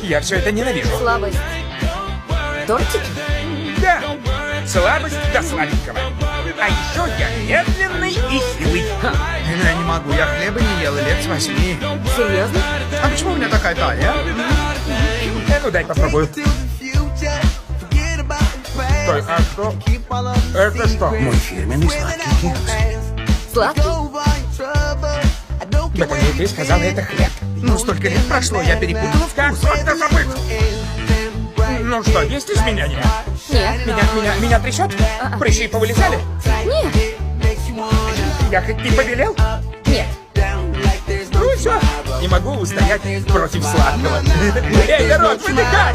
Я все это ненавижу. Слабость. Тортики? Да, слабость до сладенького. А еще я медленный и хилый. Я не могу, я хлеба не ел лет с 8. Серьезно? А почему у меня такая талия? Ну дай попробую. Стой, а что? Это что? Мой фирменный сладкий кекс. Сладкий? Это не ты сказала, это хлеб. Ну, столько лет прошло, я перепутала Как вкус. можно забыть? Ну что, есть изменения? Нет. Меня трясет? Прыщи повылезали? Нет. Я хоть не побелел? Нет. Ну все, не могу устоять против сладкого. Эй, народ, выдыхай!